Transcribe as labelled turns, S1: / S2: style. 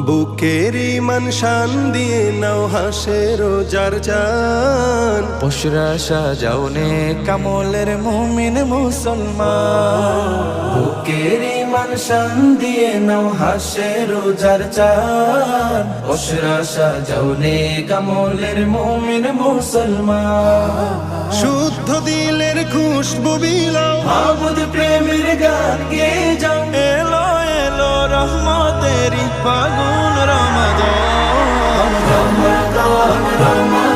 S1: বুকের ইমান শান দিয়ে নাও হাসে রোজার চান,
S2: বুশরা সাজাও নে কামলের মুমিন মুসলমান। বুকের ইমান শান দিয়ে নাও হাসে রোজার চান, বুশরা সাজাও নে কামলের মুমিন মুসলমান।
S1: শুদ্ধ দিলের খুশবু বিলাও,
S2: মাবুদ প্রেমের গান গেয়ে যাও। এলো এলো রহমতেরি ফাগুন রমাদান, রমাদান রমাদান।